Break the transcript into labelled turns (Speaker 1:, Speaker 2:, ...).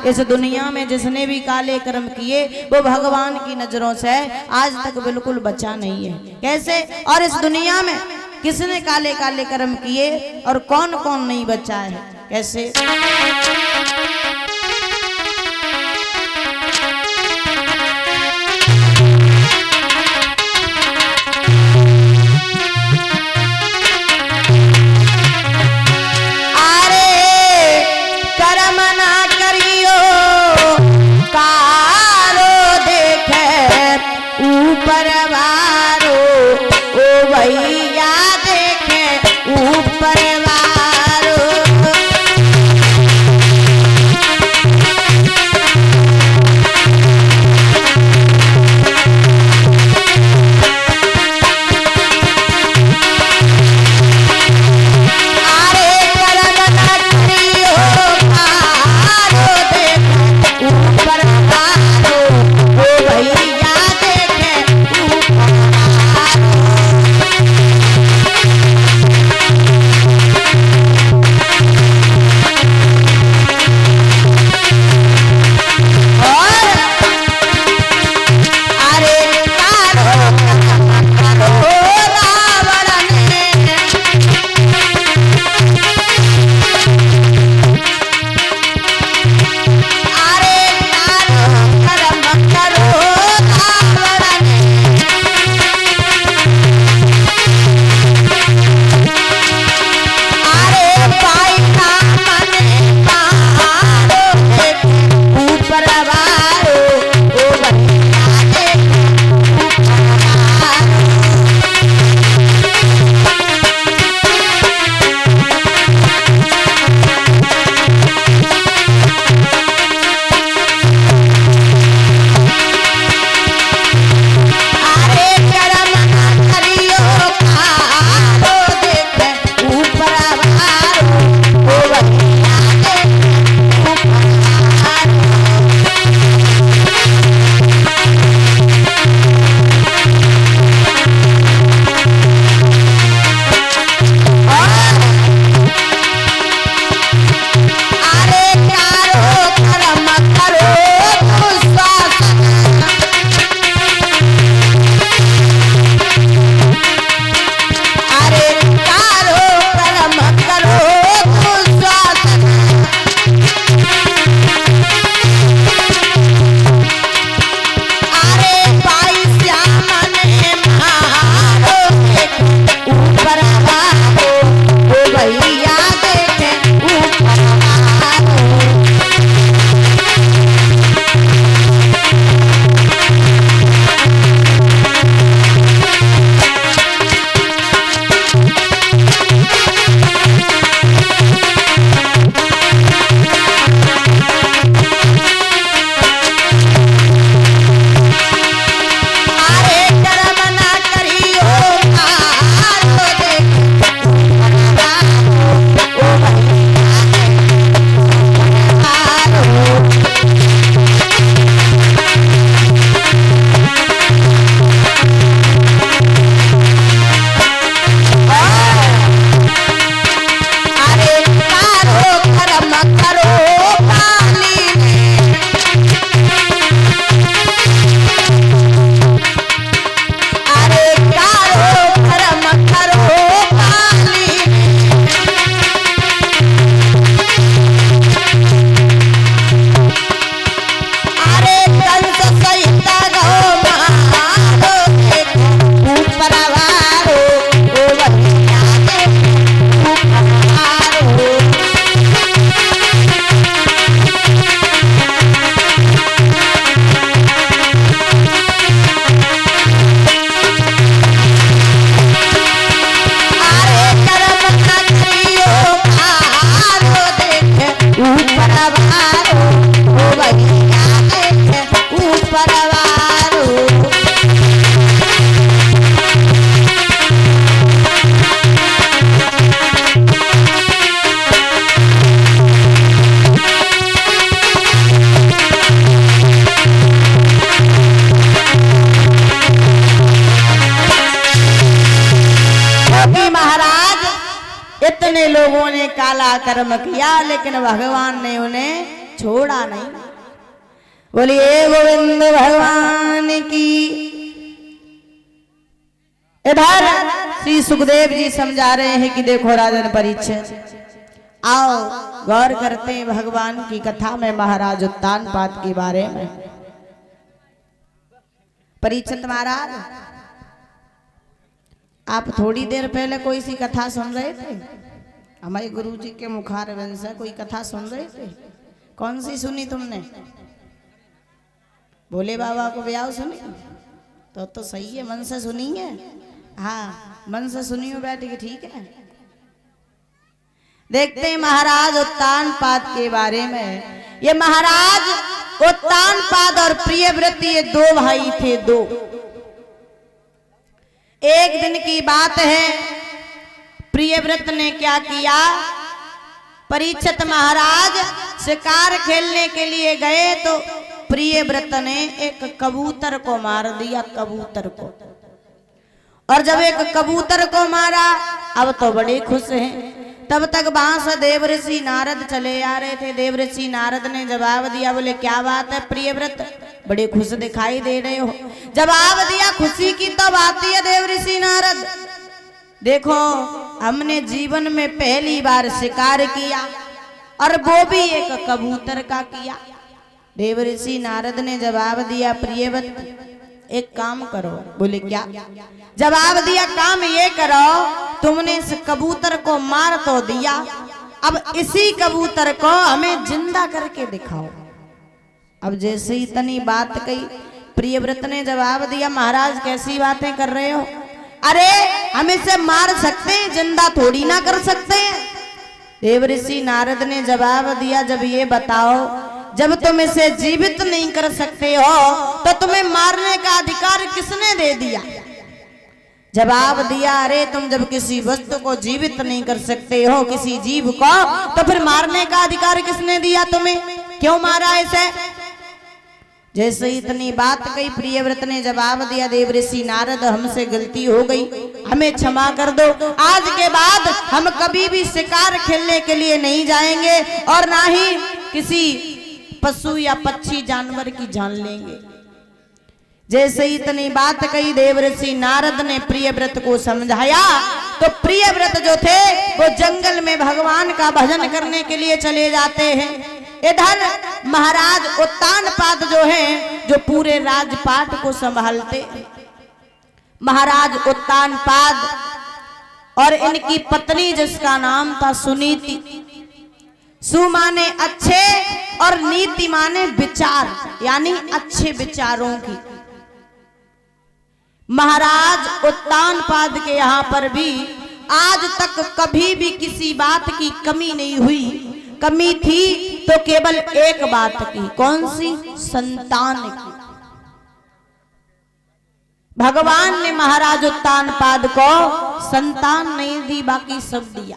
Speaker 1: इस दुनिया में जिसने भी काले कर्म किए वो भगवान की नजरों से आज तक बिल्कुल बचा नहीं है। कैसे? और इस दुनिया में किसने काले काले कर्म किए और कौन कौन नहीं बचा है? कैसे? भैया देखे ऊपर वारो, अरे कर्म न करियो कारो देखे ऊपर वारो, ओ भैया देखे ऊपर वारो। इतने लोगों ने काला कर्म किया लेकिन भगवान ने उन्हें छोड़ा नहीं। बोलिए गोविंद भगवान की। इधर श्री सुखदेव जी समझा रहे हैं कि देखो राजन परीक्षित, आओ गौर करते हैं भगवान की कथा में महाराज उत्तानपाद के बारे में। परीक्षित महाराज, आप थोड़ी देर पहले कोई सी कथा सुन रहे थे, हमारे गुरुजी के मुखारविंद से कोई कथा सुन रहे थे। कौन सी सुनी तुमने? भोले बाबा को ब्याह सुनी? तो सही है, मन से सुनी है। हाँ, मन से सुनी हो बैठ के, ठीक है। देखते हैं महाराज उत्तानपाद के बारे में। ये महाराज उत्तानपाद और प्रियव्रत ये दो भाई थे, दो। एक दिन की बात है, प्रियव्रत ने क्या किया, परीक्षित महाराज शिकार खेलने के लिए गए तो प्रियव्रत ने एक कबूतर को मार दिया, कबूतर को। और जब एक कबूतर को मारा, अब तो बड़े खुश हैं। तब तक वहां से देवऋषि नारद चले आ रहे थे। देवऋषि नारद ने जवाब दिया, बोले क्या बात है प्रियव्रत, बड़े खुश दिखाई दे रहे हो। जवाब दिया, खुशी की तो बात है देवऋषि नारद, देखो हमने जीवन में पहली बार शिकार किया और वो भी एक कबूतर का किया। देवऋषि नारद ने जवाब दिया, प्रियव्रत एक काम करो। बोले क्या? जवाब दिया, काम ये करो, तुमने इस कबूतर को मार तो दिया, अब इसी कबूतर को हमें जिंदा करके दिखाओ। अब जैसे ही इतनी बात कही, प्रियव्रत ने जवाब दिया, महाराज कैसी बातें कर रहे हो, अरे हम इसे मार सकते हैं, जिंदा थोड़ी ना कर सकते हैं। देवऋषि नारद ने जवाब दिया, जब ये बताओ, जब तुम इसे जीवित नहीं कर सकते हो तो तुम्हें मारने का अधिकार किसने दे दिया? जवाब दिया, अरे तुम जब किसी वस्तु को जीवित नहीं कर सकते हो, किसी जीव को, तो फिर मारने का अधिकार किसने दिया तुम्हें? क्यों मारा इसे? जैसे इतनी बात कही, प्रियव्रत ने जवाब दिया, देवऋषि नारद हमसे गलती हो गई, हमें क्षमा कर दो। आज के बाद हम कभी भी शिकार खेलने के लिए नहीं जाएंगे और ना ही किसी पशु या पक्षी जानवर की जान लेंगे। जैसे इतनी बात कही, देवऋषि नारद ने प्रियव्रत को समझाया तो प्रियव्रत जो थे वो जंगल में भगवान का भजन करने के लिए चले जाते हैं। इधर महाराज उत्तानपाद जो हैं, जो पूरे राजपाट को संभालते, महाराज उत्तानपाद और इनकी पत्नी जिसका नाम था सुनीति। सु माने अच्छे और नीति माने विचार, यानी अच्छे विचारों की। महाराज उत्तानपाद के यहाँ पर भी आज तक कभी भी किसी बात की कमी नहीं हुई। कमी थी तो केवल एक बात की, कौन सी? संतान की। भगवान ने महाराज उत्तानपाद को संतान नहीं दी, बाकी सब दिया।